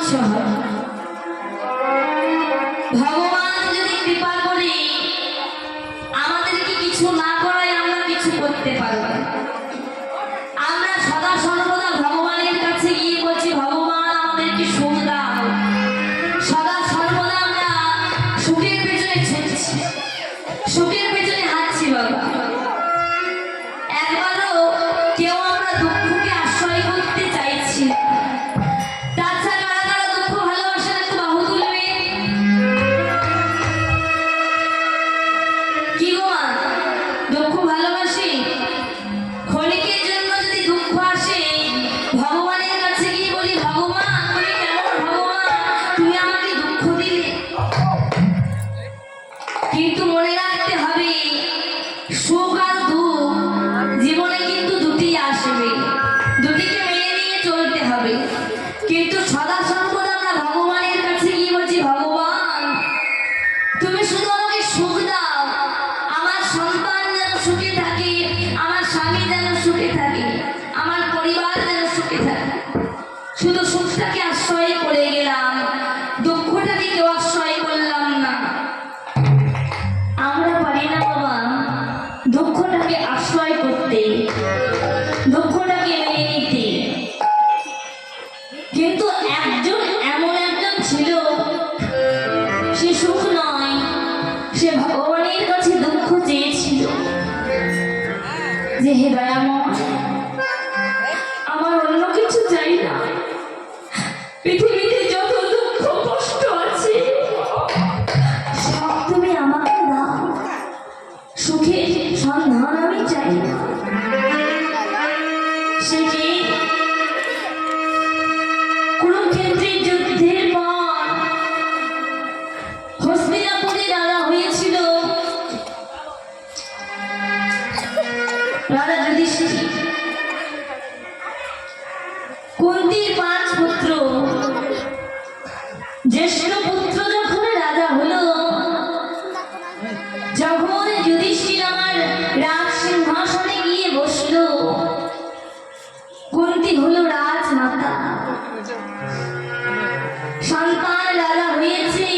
ইচ্ছা হয়। ভগবান যদি কৃপা করে আমাদেরকে কিছু না করায় আমরা কিছু করতে পারবো না। আমরা সদা সর্বদা ভগবানের কাছে গিয়ে বলছি, ভগবান আমাদেরকে সুখ দাও। সদা সর্বদা আমরা সুখের পেছনে ছুটছি, সুখের পেছনে হাঁটছি বাবা। একবারও কেউ আমরা দুঃখকে আশ্রয় করতে চাইছি না। তাছাড়া কারা কারা দুঃখ ভালোবাসেন একটু বাহু তুলবে। কি গো মা, দুঃখ ভালোবাসি? ক্ষণিকের জন্য যদি দুঃখ আসে ভগবানের কাছে গিয়ে বলি, ভগবান তুমি কেমন ভগবান, তুমি আমাকে দুঃখ দিলে। কিন্তু মনে রাখতে হবে সুখ আর দুঃখ জীবনে কিন্তু দুটি আসবে, দুটিকে মেনে নিয়ে চলতে হবে। কিন্তু সদা সর্বদা আমরা ভগবানের কাছে গিয়ে বলছি, ভগবান তুমি শুধু আমাকে সুখ দাও, আমার সন্তান যেন সুখে থাকে, আমার স্বামী যেন সুখে থাকে, আমার পরিবার যেন সুখে থাকে। শুধু সুখটাকে আশ্রয় করে গেলাম, দুঃখটাকে কেউ আশ্রয় করলাম না। আমরা পারি না বাবা দুঃখটাকে আশ্রয় করতে, দুঃখটাকে মেনে নিতে। কিন্তু একজন এমন একজন ছিল, সে সুখ নয়, সে ভগবানের কাছে দুঃখ চেয়েছিল যে হে দয়াময়, আমার অন্য কিছু চাই না, পৃথিবীতে যত দুঃখ কষ্ট আছে সব তুমি আমাকে দাও, সুখের সন্ধান আমি চাই না। সে কি কুরুক্ষেত্রের যুদ্ধের পর হস্তিনাপুরে রাজা হয়েছিল রাজা যুধিষ্ঠির। কুন্তির 5 পুত্র, জ্যেষ্ঠ পুত্র যখন রাজা হলো, যখন যুধিষ্ঠির আমার রাজ সিংহাসনে গিয়ে বসলো, কুন্তি হলো রাজমাতা, সন্তান রাজা হয়েছে,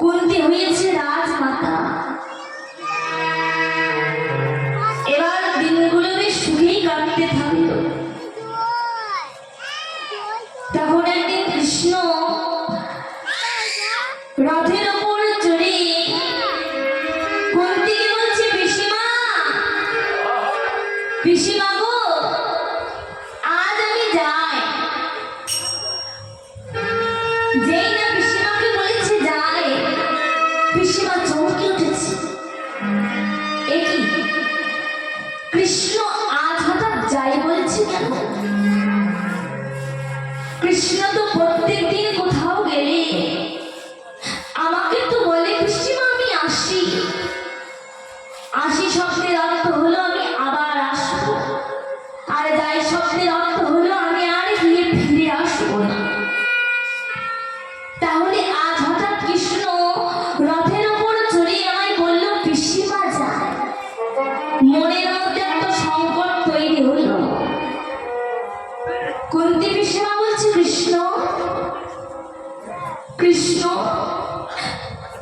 কুন্তি হয়েছে রাজমাতা। এবার দিনগুলো বেশ সুখেই কাটতে থাকলো। তখন একদিন কৃষ্ণ রথের ওপর চড়ে কুন্তিকে বলছে, পিসিমা, পিসিমা গো, আজ আমি যাই। যেই না পিসিমাকে বলেছে যাই, পিসিমা চমকে উঠেছে। এ কি, কৃষ্ণ আজ হঠাৎ যাই বলছে কেন? কৃষ্ণ তো প্রত্যেক দিন কোথাও গেলে আমাকে তো বলে, পিসিমা আমি আসি। আসি শব্দের অর্থ হলো আমি আবার আসবো, আর যাই শব্দের অর্থ হলো আমি আর গিয়ে ফিরে আসবো না। তাহলে আজ হঠাৎ কৃষ্ণ রথের ওপর চড়ে আমায় বললো পিসিমা যায়। মনের মধ্যে একটা সংকট তৈরি হলো। কুন্তি পিসিমা বলছে, কৃষ্ণ, কৃষ্ণ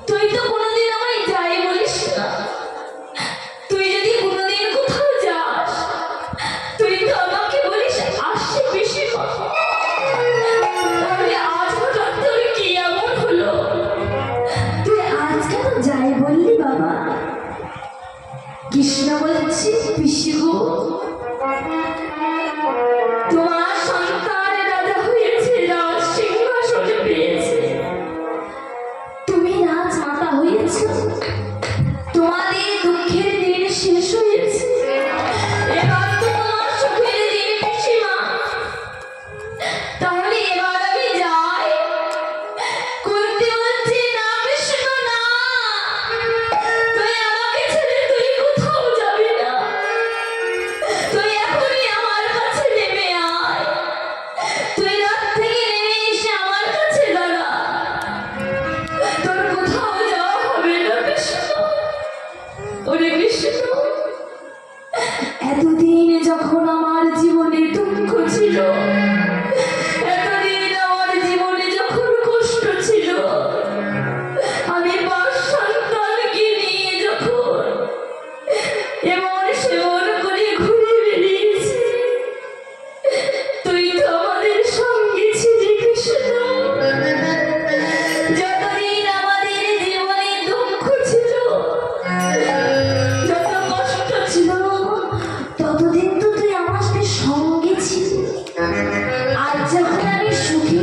তুই তো কোনোদিন আমায় যাই বলিস না। তুই যদি কোনোদিন কোথাও যাস, তুই তো আমাকে বলিস আসছি পিসিমা। তাহলে আজ হঠাৎ তোর কি এমন হলো, তুই আজ কেন যাই বললি বাবা? কৃষ্ণ বলছে, পিসি গো, তোমার সন্তান রাজা হয়েছে, রাজ সিংহাসনে পেয়েছে, তুমি রাজমাতা হয়েছ, তোমাদের দুঃখের দিন শেষ হয়েছে, এবার তো তোমার সুখের দিন পিসিমা। তাহলে এবার আমি যাই। কুন্তি বলছে, না কৃষ্ণ না, তুই আমাকে ছেড়ে তুই কোথাও যাবি না।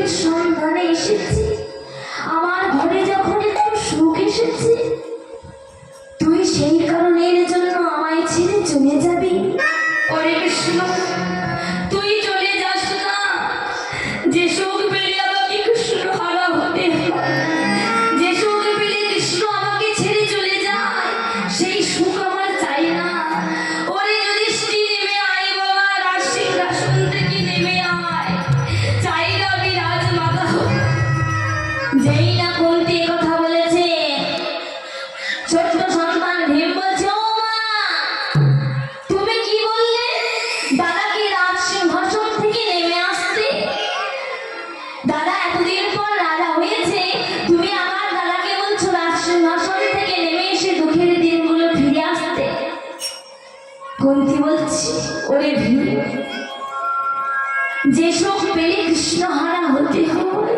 সুখের সন্ধানে এসেছি, আমার ঘরে যখন একটু সুখ এসেছে, তুই সেই কারণের জন্য আমায় ছেড়ে চলে যাবি? ওরে কৃষ্ণ, তুই চলে যাস না। যে সুখ পেলে আমাকে কৃষ্ণ হারা হতে হয়, যে সুখ পেলে কৃষ্ণ আমাকে ছেড়ে চলে যায়, সেই সুখ আমার চাই না। ওরে যুধিষ্ঠির, নেমে আয় বাবা, রাজ সিংহাসন থেকে নেমে আয়, চাই না আমি রাজমাতা হতে। যেই না কুন্তি কথা বলেছে, ছোট্ট সন্তান ভীম বলছে, ও মা, তুমি কি বললে? দাদাকে রাজ সিংহাসন থেকে নেমে আসতে? দাদা এতদিন পর রাজা হয়েছে, তুমি আমার দাদাকে বলছো রাজ সিংহাসন থেকে নেমে এসে দুঃখের দিনগুলো ফিরে আসতে? কুন্তি বলছি, ওরে ভীম, যে সুখ পেলে কৃষ্ণ হারা হতে হয়,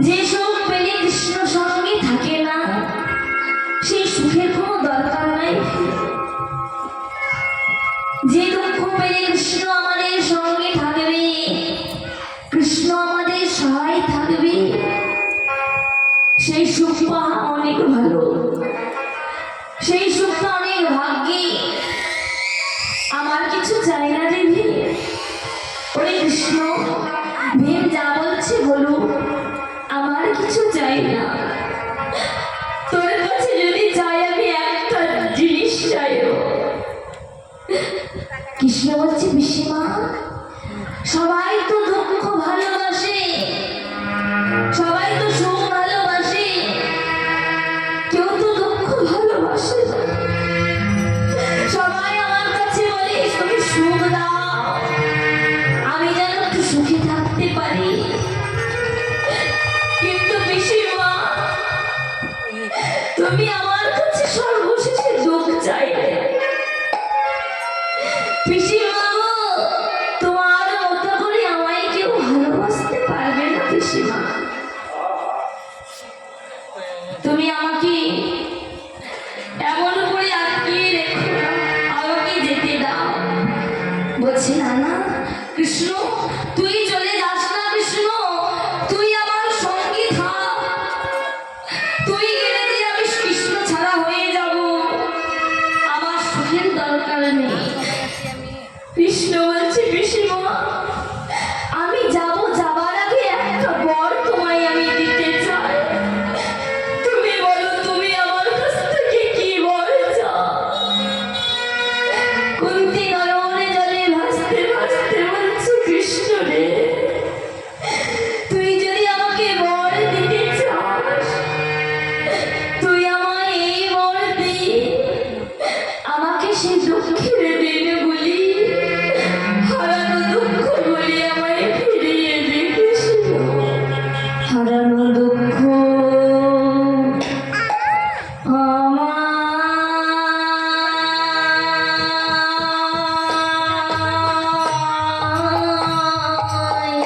যে সুখ পেলে কৃষ্ণ সঙ্গে থাকে না, সেই সুখের কোনো দরকার নাই। যে দুঃখ পেলে কৃষ্ণ আমাদের সঙ্গে থাকবে, কৃষ্ণ আমাদের সহায় থাকবে, সেই সুখ পাওয়া অনেক ভালো, সেই সুখটা অনেক ভাগ্যে। আমার কিছু চাই না রে ভীম। ওরে কৃষ্ণ, ভীম যা বলছে বলুক, আমার কিছু চাই না। তোর কাছে যদি চাই, আমি একটা জিনিস চাইব। কৃষ্ণ বলছে, পিসিমা, সবাই তো